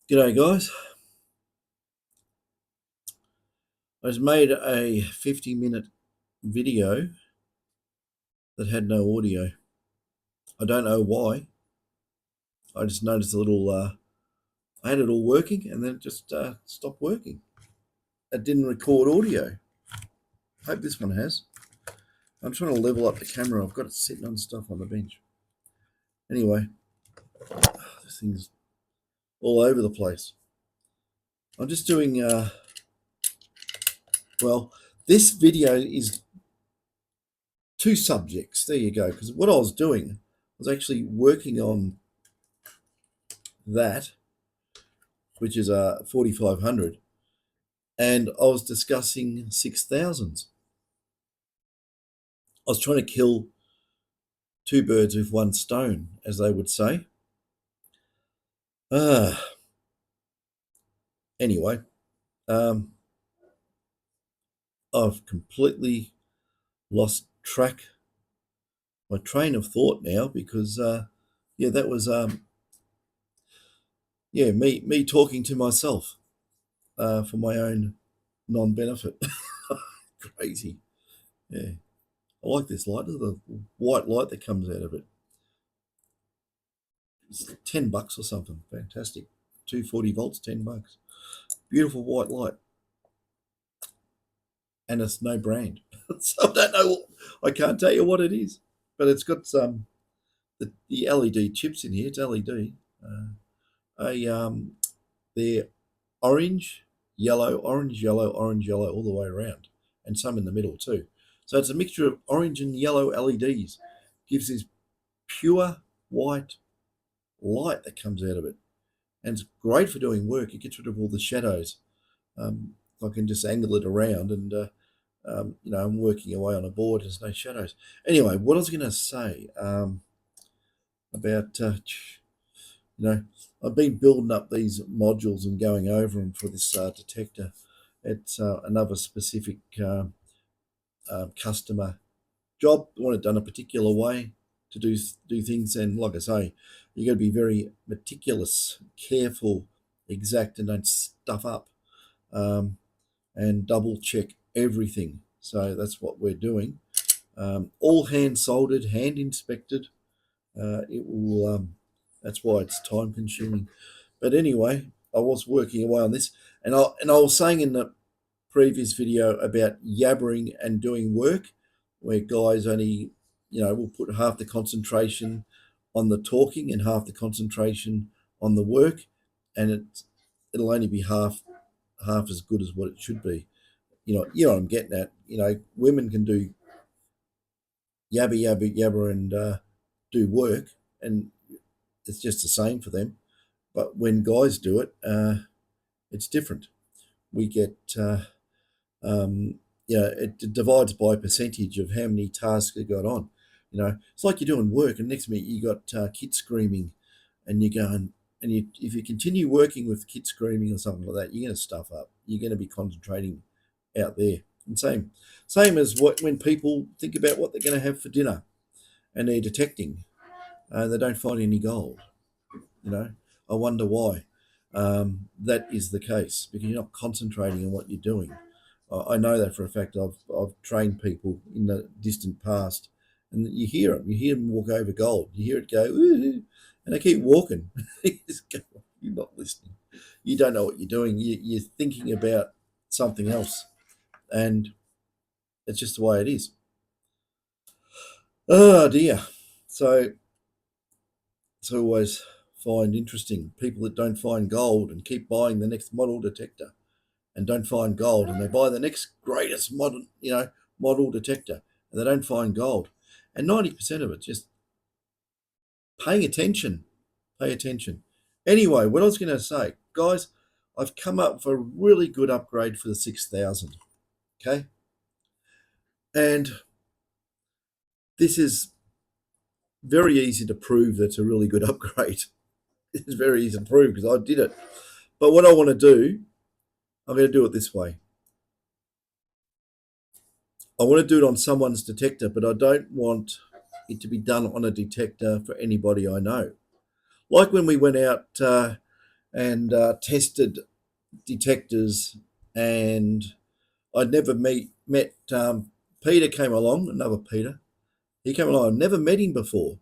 G'day guys, I just made a 50-minute video that had no audio. I don't know why. I just noticed I had it all working and then it just stopped working. It didn't record audio. Hope this one has. I'm trying to level up the camera. I've got it sitting on stuff on the bench. Anyway, this thing's all over the place. I'm just doing, well, this video is two subjects. There you go. Because what I was doing was actually working on that, which is a 4500, and I was discussing 6000s. I was trying to kill two birds with one stone, as they would say. Anyway, I've completely lost my train of thought now because that was me talking to myself for my own non-benefit. Crazy. Yeah, I like this light. Look at the white light that comes out of it. It's $10 or something. Fantastic. 240 volts, $10. Beautiful white light. And it's no brand. So I don't know. I can't tell you what it is, but it's got some the LED chips in here. It's LED. They're orange, yellow, orange, yellow, orange, yellow, all the way around, and some in the middle too. So it's a mixture of orange and yellow LEDs. Gives this pure white light that comes out of it, and it's great for doing work. It gets rid of all the shadows. I can just angle it around, and I'm working away on a board. There's no shadows. Anyway, what I was going to say about I've been building up these modules and going over them for this detector. It's another specific customer job. I want it done a particular way to do things, and like I say, you got to be very meticulous, careful, exact, and don't stuff up, and double check everything. So that's what we're doing. All hand soldered, hand inspected. It will. That's why it's time consuming. But anyway, I was working away on this, and I was saying in the previous video about yabbering and doing work, where guys only will put half the concentration on the talking and half the concentration on the work, and it'll only be half as good as what it should be. You know what I'm getting at. Women can do yabber and do work, and it's just the same for them. But when guys do it, it's different. We get it divides by percentage of how many tasks you got on. It's like you're doing work, and next minute you got kids screaming, and you're going, and if you continue working with kids screaming or something like that, you're going to stuff up. You're going to be concentrating out there. And same as when people think about what they're going to have for dinner, and they're detecting, they don't find any gold. I wonder why that is the case, because you're not concentrating on what you're doing. I know that for a fact. I've trained people in the distant past, and you hear them walk over gold. You hear it go, ooh, and they keep walking. You just go, you're not listening. You don't know what you're doing. You're thinking about something else, and it's just the way it is. Oh dear. So it's always find interesting people that don't find gold and keep buying the next model detector, and don't find gold, and they buy the next greatest model detector, and they don't find gold. And 90% of it just paying attention. Pay attention. Anyway, what I was going to say, guys, I've come up with a really good upgrade for the 6000. Okay, and this is very easy to prove that's a really good upgrade. It's very easy to prove because I did it. But what I want to do, I'm going to do it this way. I want to do it on someone's detector, but I don't want it to be done on a detector for anybody I know. Like when we went out and tested detectors, and I'd never met Peter came along, another Peter. He came along. I've never met him before,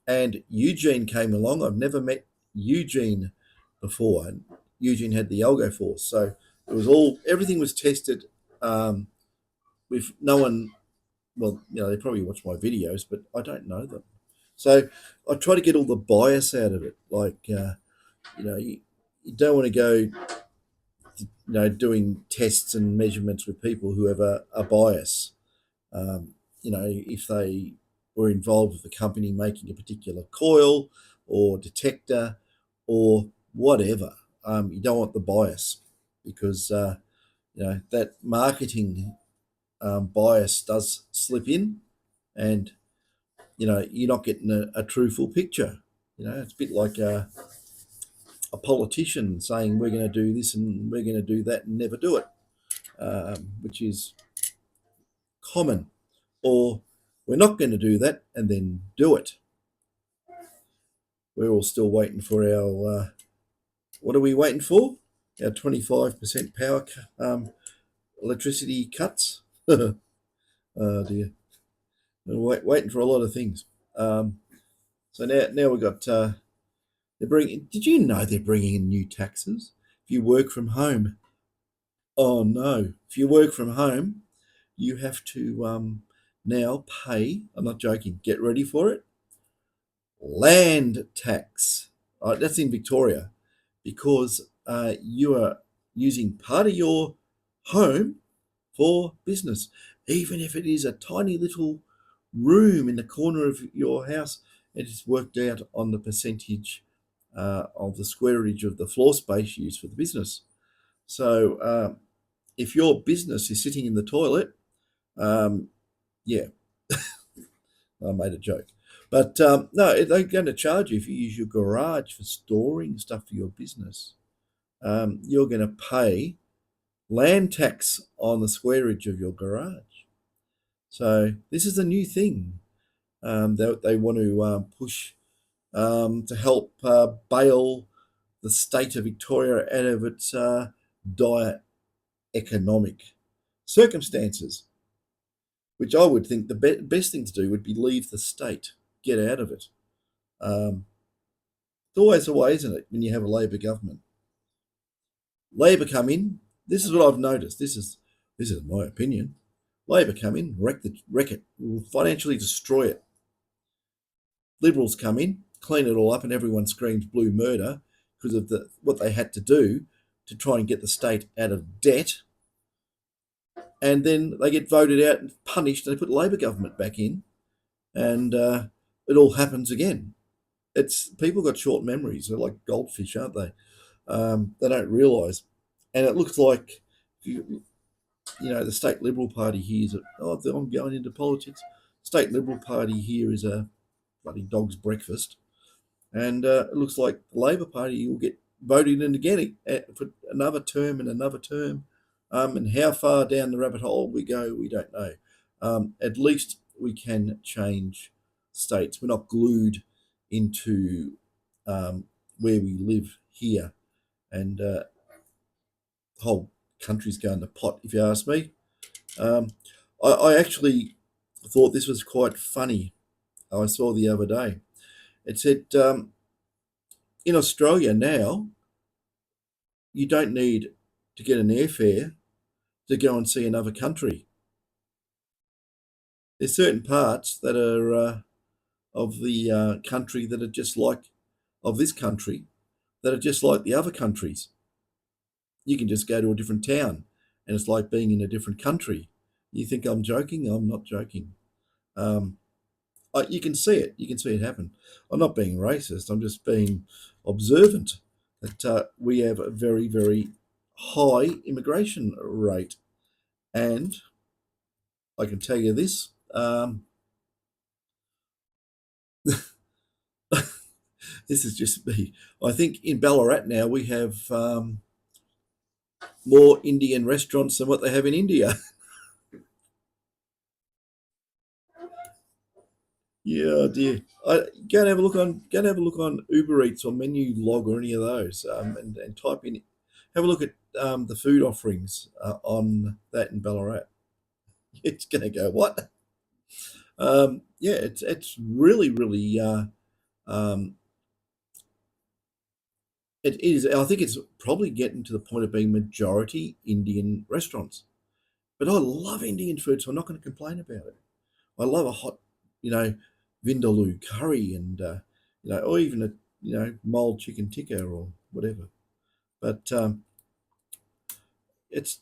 and Eugene came along. I've never met Eugene before, and Eugene had the Algo Force. So it was everything was tested with no one. Well, they probably watch my videos, but I don't know them. So I try to get all the bias out of it. Like, you don't want to go, doing tests and measurements with people who have a bias. If they were involved with the company making a particular coil or detector or whatever, you don't want the bias, because that marketing bias does slip in, and you're not getting a true full picture. It's a bit like a politician saying we're going to do this and we're going to do that and never do it, which is common. Or we're not going to do that and then do it. We're all still waiting for our, what are we waiting for? Our 25% power electricity cuts. Oh dear. We're waiting for a lot of things. So now we've got, did you know they're bringing in new taxes if you work from home? Oh no. If you work from home, you have to now pay, I'm not joking, get ready for it, land tax. That's in Victoria, because you are using part of your home for business, even if it is a tiny little room in the corner of your house. It is worked out on the percentage of the squareage of the floor space used for the business. So if your business is sitting in the toilet, yeah, I made a joke. But no, they're going to charge you if you use your garage for storing stuff for your business. You're going to pay land tax on the squareage of your garage. So this is a new thing that they want to push to help bail the state of Victoria out of its dire economic circumstances, which I would think the best thing to do would be leave the state, get out of it. It's always the way, isn't it, when you have a Labor government? Labor come in. This is what I've noticed. This is my opinion. Labor come in, wreck it, financially destroy it. Liberals come in, clean it all up, and everyone screams blue murder because of what they had to do to try and get the state out of debt. And then they get voted out and punished, and they put Labor government back in, and it all happens again. It's people got short memories. They're like goldfish, aren't they? They don't realise. And it looks like the state Liberal Party here is I'm going into politics. State Liberal Party here is a bloody dog's breakfast, and it looks like the Labor Party will get voted in again for another term and another term. And how far down the rabbit hole we go, we don't know. At least we can change states. We're not glued into where we live here, and the whole country's going to pot, if you ask me. I actually thought this was quite funny. I saw the other day. It said in Australia now, you don't need to get an airfare to go and see another country. There's certain parts that are of the country that are just like of this country that are just like the other countries. You can just go to a different town, and it's like being in a different country. You think I'm joking? I'm not joking. Um, you can see it. You can see it happen. I'm not being racist. I'm just being observant that we have a very, very high immigration rate. And I can tell you this. This is just me. I think in Ballarat now we have more Indian restaurants than what they have in India. Yeah, dear. Go and have a look on Uber Eats or Menu Log or any of those, and type in. Have a look at the food offerings on that in Ballarat. It's going to go what? Yeah, it's really really. Um, it is. I think it's probably getting to the point of being majority Indian restaurants. But I love Indian food, so I'm not going to complain about it. I love a hot, you know, vindaloo curry and or even a mulled chicken tikka or whatever. But it's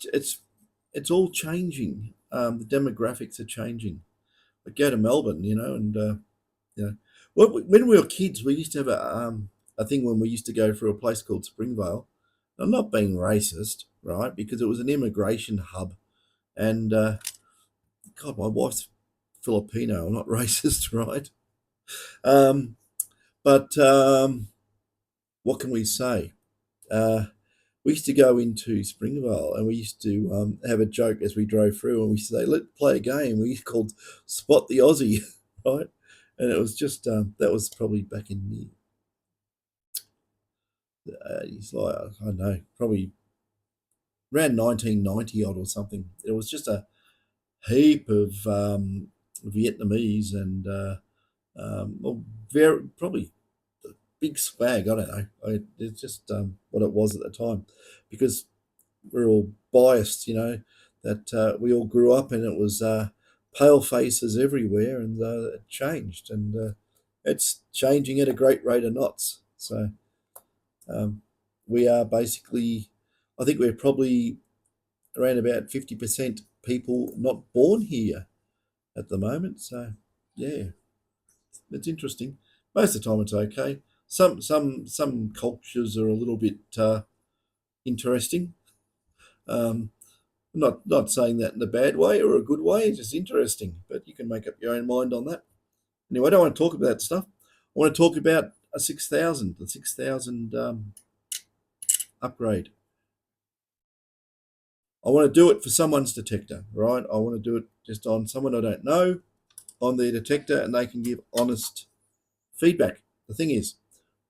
it's all changing. The demographics are changing. I go to Melbourne, and you know, when we were kids, we used to have a thing when we used to go through a place called Springvale. I'm not being racist, right? Because it was an immigration hub, and God, my wife's Filipino. I'm not racist, right? Um, but what can we say? Uh, we used to go into Springvale and we used to have a joke as we drove through, and we used to say, "Let's play a game." We called Spot the Aussie, right? And it was just that was probably back in he's like I don't know, probably around 1990 odd or something. It was just a heap of Vietnamese and well, very probably big swag. I don't know. It's just what it was at the time, because we're all biased, that we all grew up and it was pale faces everywhere, and it changed, and it's changing at a great rate of knots. So um, we are basically, I think we're probably around about 50% people not born here at the moment. So yeah, it's interesting. Most of the time, it's okay. Some cultures are a little bit interesting. Um, not saying that in a bad way or a good way. It's just interesting, but you can make up your own mind on that. Anyway, I don't want to talk about that stuff. I want to talk about the 6000 upgrade. I want to do it for someone's detector, right? I want to do it just on someone I don't know on their detector, and they can give honest feedback. The thing is,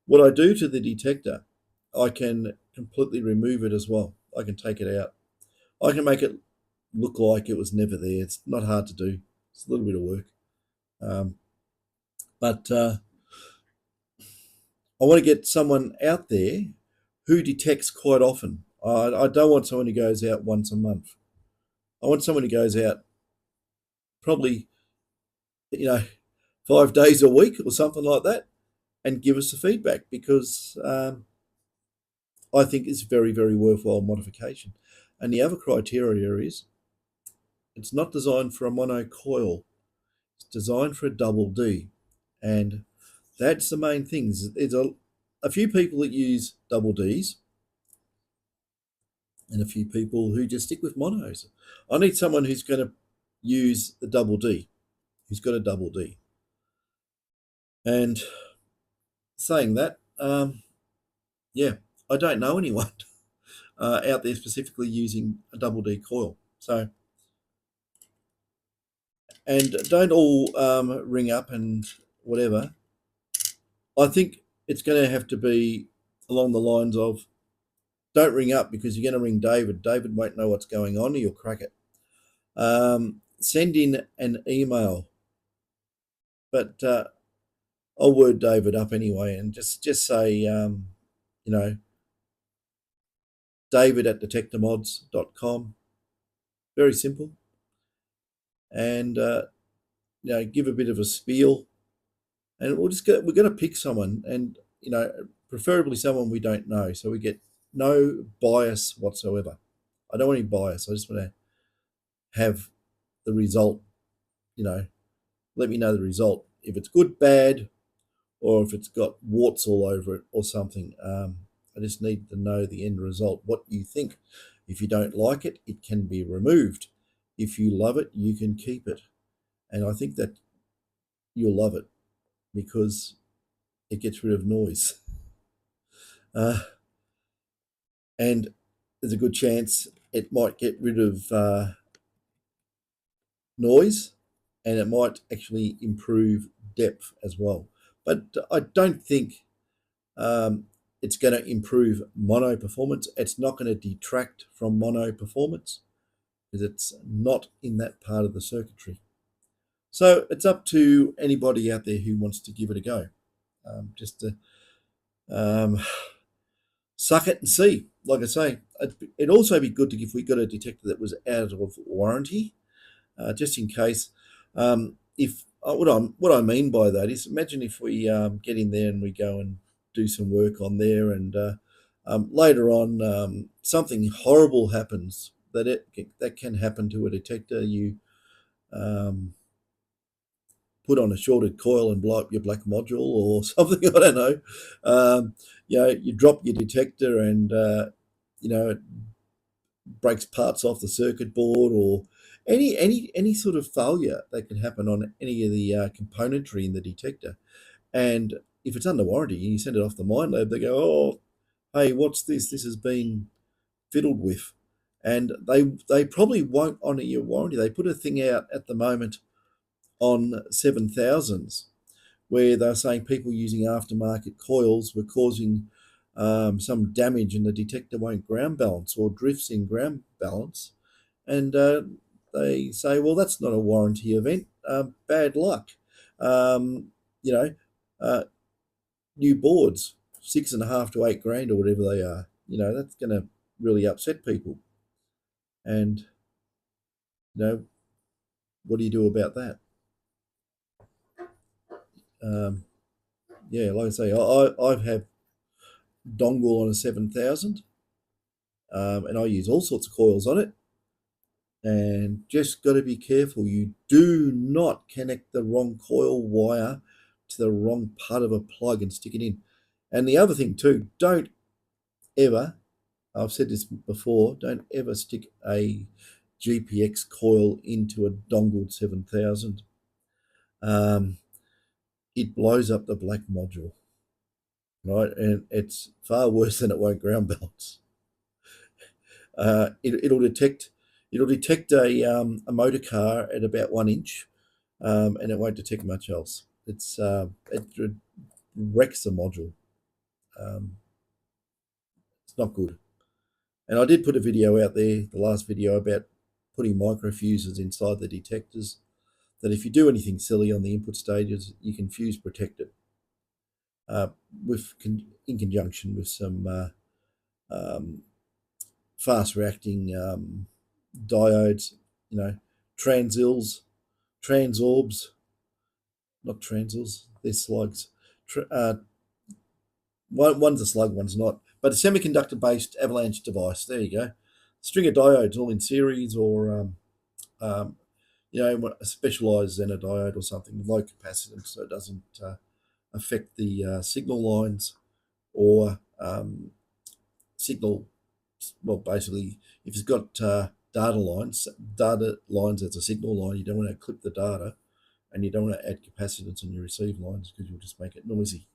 what I do to the detector, I can completely remove it as well. I can take it out. I can make it look like it was never there. It's not hard to do. It's a little bit of work. Um, but I want to get someone out there who detects quite often. I don't want someone who goes out once a month. I want someone who goes out probably, you know, 5 days a week or something like that, and give us the feedback, because I think it's very, very worthwhile modification. And the other criteria is it's not designed for a mono coil. It's designed for a double D. And that's the main thing. There's a few people that use double Ds and a few people who just stick with monos. I need someone who's going to use the double D, who's got a double D. And saying that, yeah, I don't know anyone out there specifically using a double D coil. So, and don't all ring up and whatever. I think it's going to have to be along the lines of, don't ring up because you're going to ring David. David won't know what's going on. He'll crack it. Send in an email, but I'll word David up anyway, and just say, David at detectormods.com. Very simple, and give a bit of a spiel, and we're going to pick someone, and preferably someone we don't know, so we get no bias whatsoever. I don't want any bias. I just want to have the result. Let me know the result. If it's good, bad, or if it's got warts all over it or something. I just need to know the end result, what you think. If you don't like it, it can be removed. If you love it, you can keep it. And I think that you'll love it because it gets rid of noise. Uh, and there's a good chance it might get rid of noise, and it might actually improve depth as well. But I don't think it's going to improve mono performance. It's not going to detract from mono performance because it's not in that part of the circuitry. So it's up to anybody out there who wants to give it a go. Just to um, suck it and see. Like I say, it'd also be good if we got a detector that was out of warranty, just in case. If what I mean by that is, imagine if we get in there and we go and do some work on there, and later on something horrible happens that can happen to a detector. You um, put on a shorted coil and blow up your black module or something. I don't know. You drop your detector and it breaks parts off the circuit board, or any sort of failure that can happen on any of the componentry in the detector. And if it's under warranty and you send it off the mine lab, they go, "Oh, hey, what's this? This has been fiddled with." And they probably won't honour your warranty. They put a thing out at the moment on 7000s where they're saying people using aftermarket coils were causing some damage and the detector won't ground balance or drifts in ground balance. And they say, well, that's not a warranty event. Bad luck. Um, you know, uh, New boards, 6.5 to 8 grand or whatever they are. That's going to really upset people. And, what do you do about that? Um, yeah, like I say, I've had dongle on a 7000, and I use all sorts of coils on it. And just got to be careful. You do not connect the wrong coil wire to the wrong part of a plug and stick it in. And the other thing too, don't ever, I've said this before, don't ever stick a GPX coil into a dongled 7000. It blows up the black module, right? And it's far worse than it won't ground balance. It'll detect a motor car at about 1 inch, and it won't detect much else. It wrecks the module. Um, it's not good. And I did put a video out there, the last video, about putting microfuses inside the detectors. That if you do anything silly on the input stages, you can fuse protect it. In conjunction with some fast reacting diodes, transils, transorbs, not transils, they're slugs. One's a slug, one's not. But a semiconductor based avalanche device, there you go. String of diodes all in series, or a specialized Zener diode or something, low capacitance, so it doesn't affect the signal lines or signal. Well, basically, if it's got data lines as a signal line, you don't want to clip the data, and you don't want to add capacitance on your receive lines because you'll just make it noisy.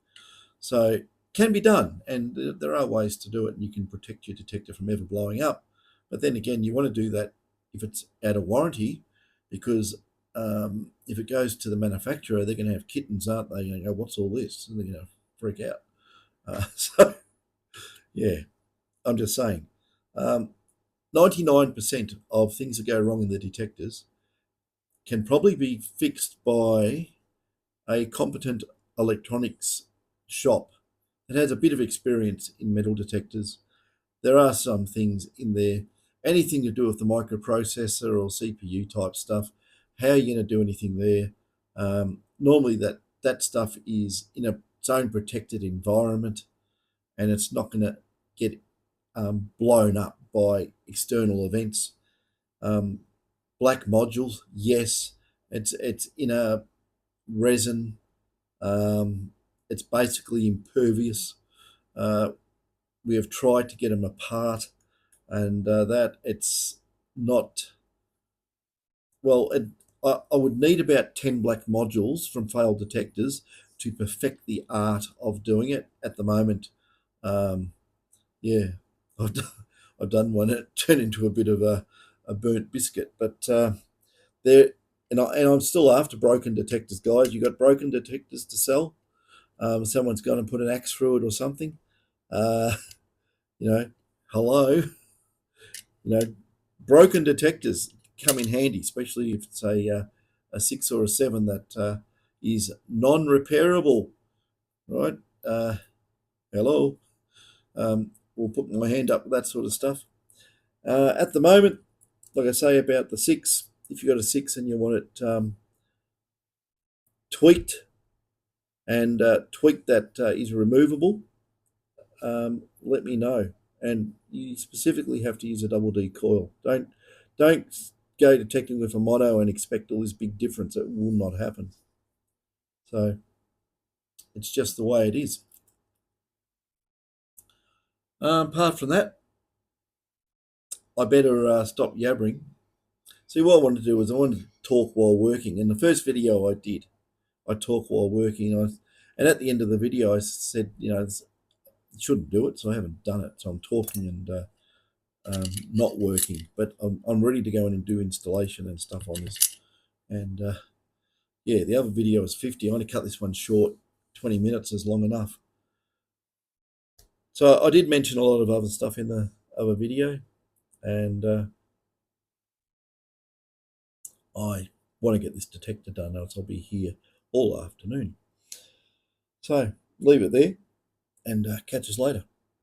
So can be done, and there are ways to do it, and you can protect your detector from ever blowing up. But then again, you want to do that if it's out of warranty, because if it goes to the manufacturer, they're going to have kittens, aren't they? You're going to go, what's all this? And they're going to freak out. So, yeah, I'm just saying. 99% of things that go wrong in the detectors can probably be fixed by a competent electronics shop that has a bit of experience in metal detectors. There are some things in there, anything to do with the microprocessor or CPU type stuff. How are you going to do anything there? Normally that stuff is in its own protected environment, and it's not going to get blown up by external events. Black modules, yes, it's in a resin. It's basically impervious. We have tried to get them apart, and that it's not well. I would need about 10 black modules from failed detectors to perfect the art of doing it. At the moment, yeah, I've done, I've done one. It turned into a bit of a burnt biscuit, but there and I'm still after broken detectors, guys. You got broken detectors to sell? Someone's gone and put an axe through it or something. Uh, you know, hello. Broken detectors come in handy, especially if it's a 6 or a 7 that is non-repairable, right? Hello. We'll put my hand up with that sort of stuff. At the moment, like I say about the 6, if you've got a 6 and you want it tweaked and tweak that is removable, let me know. And you specifically have to use a double D coil. Don't go detecting with a mono and expect all this big difference. It will not happen. So it's just the way it is. Apart from that, I better stop yabbering. See, what I wanted to do was I wanted to talk while working. In the first video I did, I talk while working. And at the end of the video, I said, I shouldn't do it, so I haven't done it. So I'm talking and not working. But I'm ready to go in and do installation and stuff on this. And yeah, the other video was 50. I'm going to cut this one short. 20 minutes is long enough. So I did mention a lot of other stuff in the other video. And I want to get this detector done, else I'll be here all afternoon. So leave it there and catch us later.